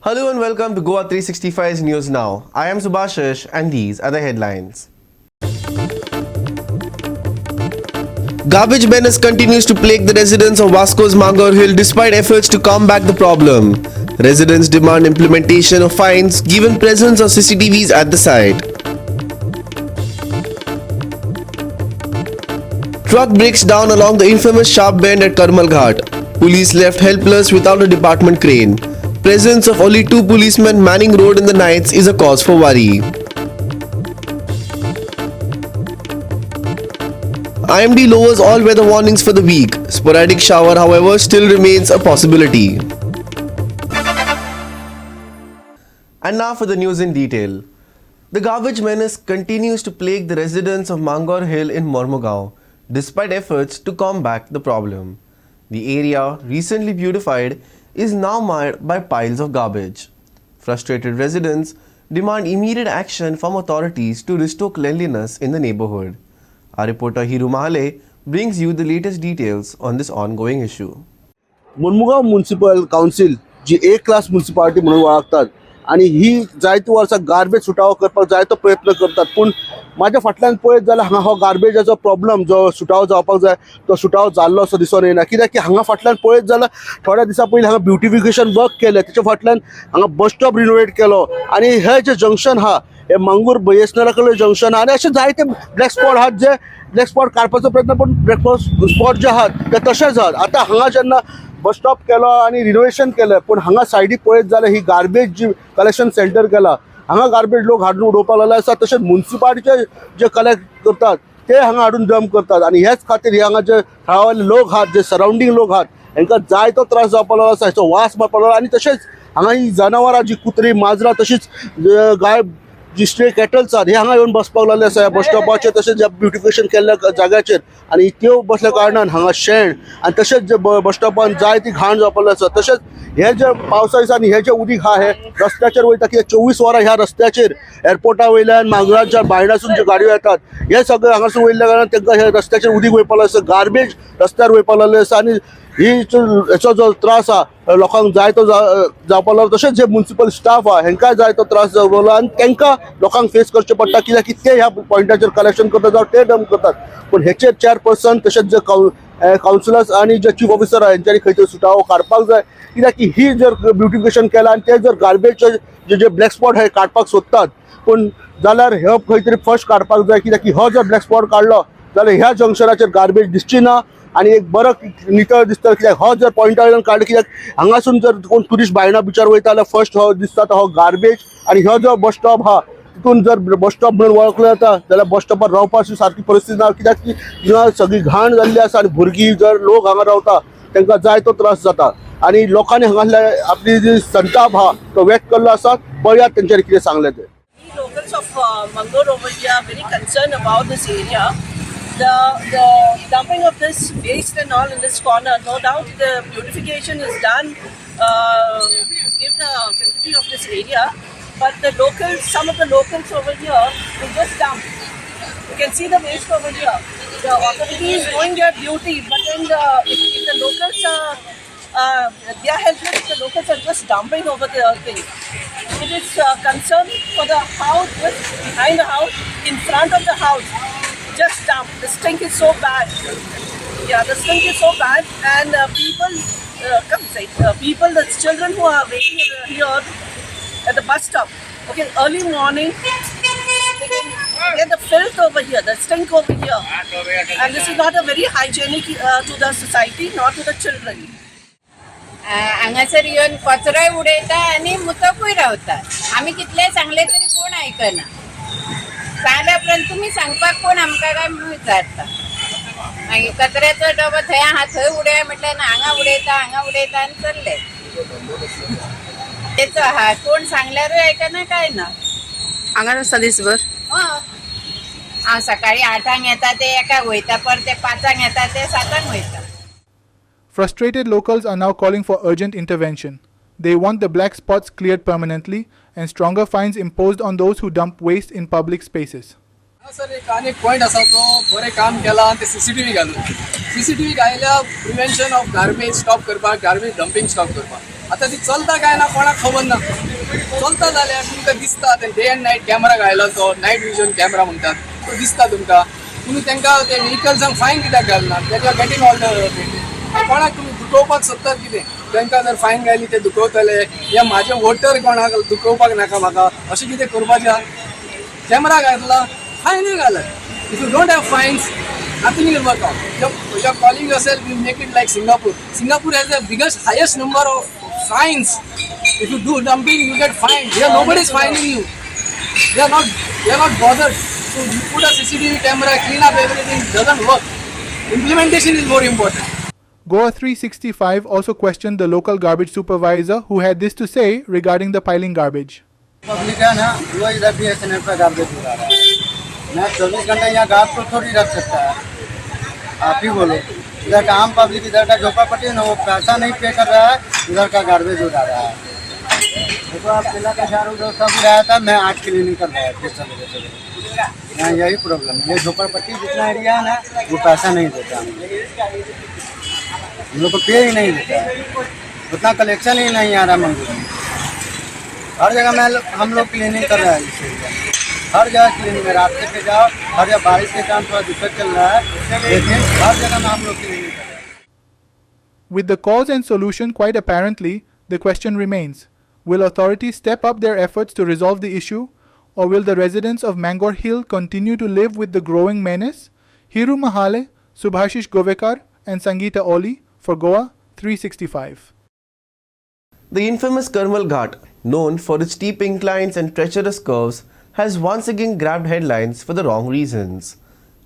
Hello and welcome to Goa 365's News Now. I am Subhashish and these are the headlines. Garbage menace continues to plague the residents of Vasco's Mangor Hill despite efforts to combat the problem. Residents demand implementation of fines given presence of CCTVs at the site. Truck breaks down along the infamous sharp bend at Karmal Ghat. Police left helpless without a department crane. Presence of only 2 policemen manning road in the nights is a cause for worry. IMD lowers all weather warnings for the week. Sporadic shower, however, still remains a possibility. And now for the news in detail. The garbage menace continues to plague the residents of Mangor Hill in Mormugao, despite efforts to combat the problem. The area, recently beautified, is now marred by piles of garbage. Frustrated residents demand immediate action from authorities to restore cleanliness in the neighborhood. Our reporter Hiru Mahale brings you the latest details on this ongoing issue. Mormugao municipal council जी A class municipality म्हणून ओळखतात आणि ही जायती वर्सां garbage सुटावो करपाक जायतो प्रयत्न करतात पूण माझ्या फाटल्यान पळयत जाल्यार हांगा हो गार्बेजाचो प्रॉब्लम जो सुटावो जावपाक जाय तो सुटावो जाल्लो असो दिसून येना कित्याक की हांगा फाटल्यान पळयत जाल्यार थोड्या दिसा पयलीं हांगा ब्युटिफिकेशन वर्क केलें तेच्या फाटल्यान हांगा बस स्टॉप रिनोवेट केलो आणि हे जे जंक्शन हा हे मांगूर बीएसएनएल कडले जंक्शन आणि असे जायते ब्लॅक स्पॉट आहात जे ब्लॅक स्पॉट काडपाचो प्रयत्न पण ब्लॅक स्पॉट जे आहात ते तशेंच आहात आता हांगा जेन्ना बस स्टॉप केलो आणि रिनोवेशन केलें पण हांगा सायडीक पळयत जाल्यार ही गार्बेज जी कलेक्शन सेंटर केला हांगा गार्बेज लोक हाडून उडोवपाक लागले आसा तशेंच म्युनिसिपालिटीचे जे कलेक्ट करतात ते हांगा हाडून डंप करतात आणि ह्याच खातीर हांगा जे थळावले लोक आहात जे सरावंडींग लोक आहात हांकां जायतो त्रास जावपाक लागलो आसा हाचो वास मारपाक लागलो आणि तशेंच हांगा ही जनावरां जी कुत्री माजरां तशीच गाय जी स्ट्रे कॅटल्स आहात हे हांगा येवन बसपाक लागले आसा बस स्टॉपाचेर तशेंच ज्या ब्युटिफिकेशन केल्ल्या जाग्याचेर आणि त्यो बसल्या कारणान हांगा शेण आणि तशेंच जे बस स्टॉपान जाय ती घाण जावपाक आसा तशेंच हे जे पावसा दिसांनी हे जे उदीक हा हे रस्त्याचेर वयता कित्याक 24 वरां ह्या रस्त्याचेर एअरपोर्टा वयल्यान मांगराच्या भायल्यासून ज्यो गाडयो येतात हे सगळे हांगासून वयल्ल्या कारणान तांकां हे रस्त्याचेर उदीक वयपाक लागलें आसा गार्बेज रस्त्यार वयपाक लागलें आसा आणि हेचो जो त्रास आहा लोकांक जायतो जावपाक लागलो तशेंच जे म्युनिसिपल स्टाफ आहा हांकांय जायतो त्रास जावपाक लागलो आणि तांकां लोकांक फेस करचें पडटा कित्याक की ते ह्या पॉयंटाचेर कलेक्शन करतात जावं ते डंप करतात पण हेचेर चेअरपर्सन तशेंच जे काउन्सिलर्स आणि जे चीफ ऑफिसर आहा हेंच्यांनी खंय तरी सुटावो काडपाक जाय कित्याक की ही जर ब्युटिफिकेशन केलां आणि ते जर गार्बेजचे जे ब्लॅक स्पॉट हे काडपाक सोदतात पण जाल्यार हे खंय तरी फर्स्ट काडपाक जाय कित्याक की हो जर ब्लॅक स्पॉट काडलो जाल्यार ह्या जंक्शनाचेर गार्बेज दिसची ना आणि एक बरो नितळ दिसता कित्याक हो जर पॉयंटा वयल्यान काडलो कित्याक हांगासून जर कोण ट्युरिस्ट भायणा बिचार वयता जाल्यार फर्स्ट हो दिसता तो हो गार्बेज आणि हो जो बस स्टॉप हा तितून जर बस स्टॉप म्हणून वळखलो जाता जाल्यार बस स्टॉपार रावपाची सारकी परिस्थिती ना कित्याक की हिंगा सगळी घाण जाल्ली आसा आणि भुरगीं जर लोक हांगा रावता तांकां जायतो त्रास जाता आणि लोकांनी हांगासले आपली जी संताप हा तो व्यक्त केल्लो आसा पळयात तेंच्यांनी कितें सांगलें तें. Locals of Mangor over here are very concerned about this area. The dumping of this waste and all in this corner, no doubt the beautification is done to give the sanctity of this area. But the locals, some of the locals over here, will just dump. You can see the waste over here. The authority is doing their duty, but then if the locals they are helpless. The locals are just dumping over the thing. It is concern for the house, just behind the house, in front of the house. Just dump. The stink is so bad. Yeah, the stink is so bad, and people, the children who are waiting here at the bus stop. Okay, early morning, they can get the filth over here, the stink over here, and this is not a very hygienic to the society, nor to the children. हांगासर येवन कचरोय उडयता आनी मुतकूय रावतात आमी कितले सांगले तरी कोण आयकना सांगल्या उपरांत तुमी सांगपाक कोण आमकां काय म्हणून विचारता मागीर कचऱ्याचो डबो थंय आहा थंय उडय म्हटल्यार हांगा उडयता आनी चल्ले तेचो आहा कोण सांगल्यारूय आयकना काय ना हांगा आसता दिसभर हांव सकाळी 8 येता ते 1 वयता परते 5 येता ते 7 वयता. Frustrated locals are now calling for urgent intervention. They want the black spots cleared permanently and stronger fines imposed on those who dump waste in public spaces. Sir एक पॉइंट आसा तो बरें काम केलां ते CCTV घालून CCTV घायल्या prevention of garbage stop करपाक गार्बेज डंपिंग स्टॉप करपाक आता ती चलता काय ना कोणाक खबर ना चलता जाल्यार तुमकां दिसता ते डे एंड नायट कॅमेरा घायला तो नायट विजन कॅमेरा म्हणटात तो दिसता तुमकां तुमी तांकां ते व्हेकल्सांक फायन कित्याक घालना तेच्या गेटींग ऑर्डर कोणाक तुमी दुखोवपाक सोदतात कितें तांकां जर फायन घाली ते दुखवतले या माझे वोटर कोणाक दुखोवपाक नाका म्हाका अशें कितें करपाचें कॅमेरा घातला फायनूय घालत if you don't have finance nothing will work out. Your calling yourself, you make it like Singapore. Singapore has the highest number of fines. If you do dumping, you get fined. Here, nobody is fining you. They are not bothered. So you put a CCTV camera, clean up everything. Doesn't work. Implementation is more important. Goa 365 also questioned the local garbage supervisor, who had this to say regarding the piling garbage. Public है ना वो इधर BSNL का garbage उड़ा रहा है। मैं 24 घंटे यहाँ गार्ड को थोड़ी रख सकता है, आप ही बोलो। इधर का आम पब्लिक इधर का झोपड़पट्टी है ना वो पैसा नहीं पे कर रहा है, इधर का गार्बेज उड़ा रहा है। देखो आप पहला का शाहरुख दोस्त साहब उड़ाया था, मैं आज क्लीनिंग कर रहा है फिर सवेरे यहाँ यही प्रॉब्लम है। ये झोपड़पट्टी जितना एरिया है ना वो पैसा नहीं देता हम लोग को पे ही नहीं देता है, उतना कलेक्शन ही नहीं आ रहा मंदिर में। हर जगह में हम लोग क्लीनिंग कर रहे हैं, हर जगह क्लीनिंग है। रास्ते पे जाओ, हर जगह बारिश के कारण थोड़ा दिक्कत चल रहा है, लेकिन हर जगह में हम लोग क्लीनिंग कर रहे हैं। With the cause and solution quite apparently, the question remains: will authorities step up their efforts to resolve the issue, or will the residents of Mangor Hill continue to live with the growing menace? Hiru Mahale, Subhashish Govekar, and Sangeeta Oli for Goa 365. The infamous Karmal Ghat, known for its steep inclines and treacherous curves, has once again grabbed headlines for the wrong reasons.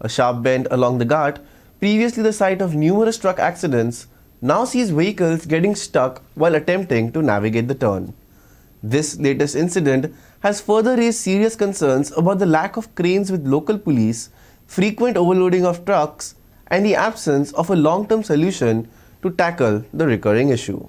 A sharp bend along the Ghat, previously the site of numerous truck accidents, now sees vehicles getting stuck while attempting to navigate the turn. This latest incident has further raised serious concerns about the lack of cranes with local police, frequent overloading of trucks, and the absence of a long-term solution to tackle the recurring issue.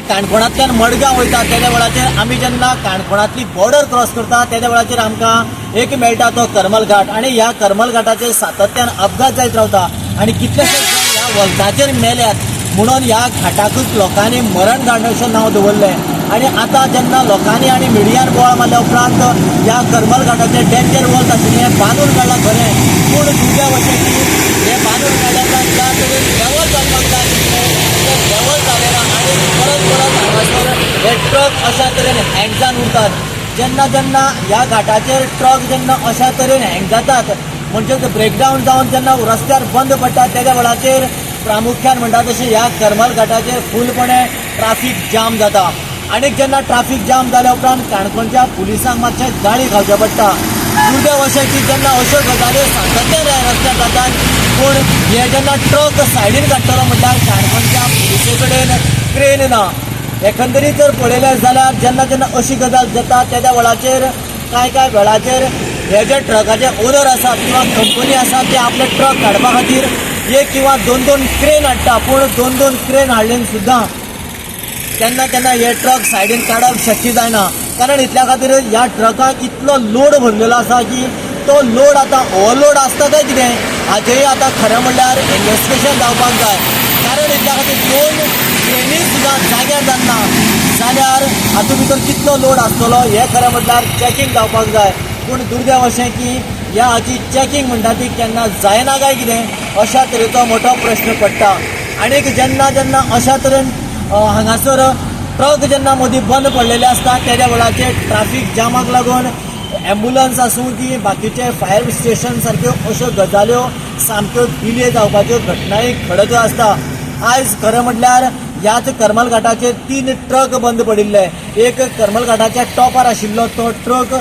काणकोणांतल्यान Madgaon वयता तेद्या वेळाचेर आमी जेन्ना काणकोणांतली border cross करता तेद्या वेळाचेर आमकां एक मेळटा तो करमल घाट आनी ह्या करमल घाटाचेर सातत्यान अपघात जायत रावता आनी कितलेशेच जाण ह्या वखदाचेर मेल्यात म्हणून ह्या घाटाकूच लोकांनी मरण घाट अशें नांव दवरलें आनी आतां जेन्ना लोकांनी आनी मिडियान बोवाळ मारल्या उपरांत ह्या करमल घाटाचें डेंजर वॉल्स आशिल्लें हें बांदून काडलां खरें पूण दुसऱ्या वशेन की हें बांदून काडल्यान ज्या तरेन लेवल जावपाक जाय आशिल्लें तें लेवल जालें ना आनी परत हांगासर हे ट्रक अशा तरेन हँग जावन उरतात जेन्ना ह्या घाटाचेर ट्रक जेन्ना अशा तरेन हँग जातात म्हणजे ब्रेकडावन जावन जेन्ना रस्त्यार बंद पडटा तेद्या वेळाचेर प्रामुख्यान म्हणटा तशें ह्या करमल घाटाचेर फुलपणे ट्राफीक जाम जाता आनीक जेन्ना ट्राफीक जाम जाल्या उपरांत काणकोणच्या पुलिसांक मातशें गाळी खावचें पडटा दुर्दैव अशें की जेन्ना अश्यो गजाली सातत्यान ह्या रस्त्यार जातात पूण हे जेन्ना ट्रक सायडीन काडटलो म्हणल्यार काणकोणच्या पुलिसे कडेन क्रेन ना एकंदरीत जर पळयलें जाल्यार जेन्ना अशी गजाल जाता तेद्या वेळाचेर कांय वेळाचेर हे जे ट्रकाचे ओनर आसात किंवा कंपनी आसा ते आपले ट्रक काडपा खातीर एक किंवा दोन क्रेन हाडटा पूण दोन क्रेन हाडलेन सुद्दां तेन्ना हे ट्रक सायडीन काडप शक्य जायना कारण इतल्या खातीर ह्या ट्रकाक इतलो लोड भरलेलो आसा की तो लोड आतां ओवरलोड आसता काय कितें हाचेंय आतां खरें म्हणल्यार इन्वेस्टिगेशन जावपाक जाय कारण इतल्या खातीर दोन ट्रेनी सुद्दां जाग्यार जायना जाल्यार हातूंत भितर कितलो लोड आसतलो हें खरें म्हणल्यार चॅकींग जावपाक जाय पूण दुर्दैव अशें की ह्या हाची चॅकींग म्हणटा ती केन्ना जायना काय कितें अशा तरेचो मोठो प्रश्न पडटा आनीक जेन्ना अशा तरेन हांगासर ट्रक जेन्ना मदीं बंद पडलेले आसता तेद्या वेळाचेर ट्राफीक जामाक लागून एम्बुलन्स आसूं की बाकीचे फायर स्टेशन सारक्यो अश्यो गजाल्यो सामक्यो डिले जावपाच्यो घटनाय घडत आसता आयज खरें म्हटल्यार ह्याच करमल घाटाचेर 3 ट्रक बंद पडिल्ले एक करमल घाटाच्या टॉपार आशिल्लो तो ट्रक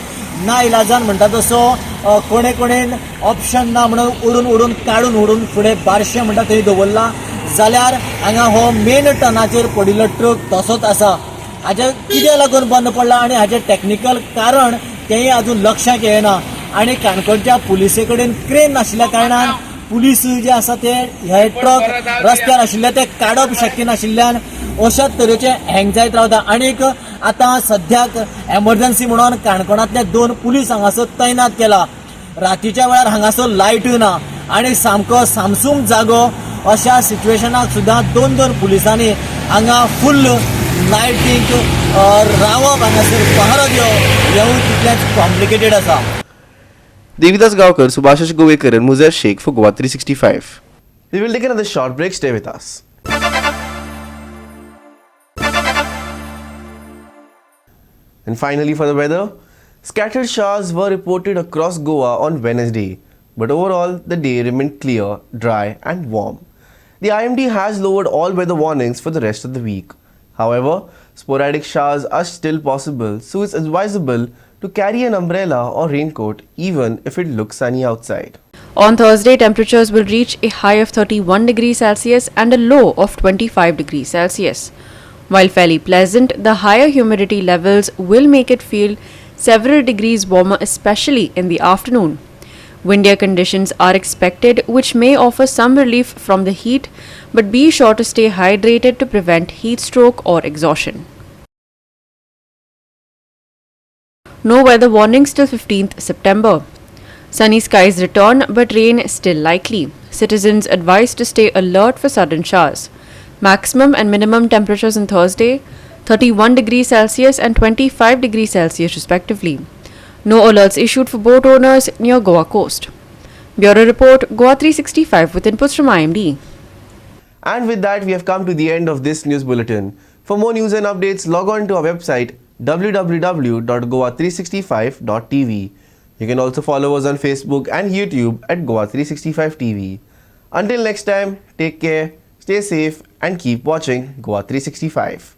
ना इलाजान म्हणटा तसो कोणेन ऑप्शन ना म्हणून उडून काडून फुडें बारशें म्हणटा थंय दवरला जाल्यार हांगा हो मेन टनाचेर पडिल्लो ट्रक तसोच आसा हाचे कित्याक लागून बंद पडला आनी हाचें टॅक्निकल कारण तेंय अजून लक्षांत येना आनी काणकोणच्या पुलिसे कडेन क्रेन नाशिल्ल्या कारणान पुलीस जे आसा ते हे ट्रक रस्त्यार आशिल्ले ते काडप शक्य नाशिल्ल्यान अशाच तरेचे हँग जायत रावता. आनीक आतां सद्याक एमर्जन्सी म्हणून काणकोणांतले 2 पुलीस हांगासर तैनात केला. रातीच्या वेळार हांगासर लायटूय ना आनी सामको सामसूम जागो अशा सिच्युएशनाक सुद्दां 2 पुलिसांनी हांगा फुल्ल नायटीक रावप हांगासर पहारो घेवप हेवूय तितलेंच कॉम्प्लिकेटेड आसा. Devidas Gaokar, Subhashish Govekar and Muzair Sheikh for Goa 365. We will take another short break. Stay with us. And finally for the weather, scattered showers were reported across Goa on Wednesday, but overall the day remained clear, dry and warm. The IMD has lowered all weather warnings for the rest of the week. However, sporadic showers are still possible, so it's advisable to carry an umbrella or raincoat even if it looks sunny outside. On Thursday, temperatures will reach a high of 31 degrees Celsius and a low of 25 degrees Celsius. While fairly pleasant, the higher humidity levels will make it feel several degrees warmer, especially in the afternoon. Windier conditions are expected, which may offer some relief from the heat, but be sure to stay hydrated to prevent heat stroke or exhaustion. No weather warnings till 15th September. Sunny skies return, but rain is still likely. Citizens advised to stay alert for sudden showers. Maximum and minimum temperatures on Thursday, 31 degrees Celsius and 25 degrees Celsius respectively. No alerts issued for boat owners near Goa coast. Bureau Report, Goa 365 with inputs from IMD. And with that, we have come to the end of this news bulletin. For more news and updates, log on to our website www.goa365.tv. You can also follow us on Facebook and YouTube at Goa 365 TV. Until next time, take care, stay safe and keep watching Goa 365.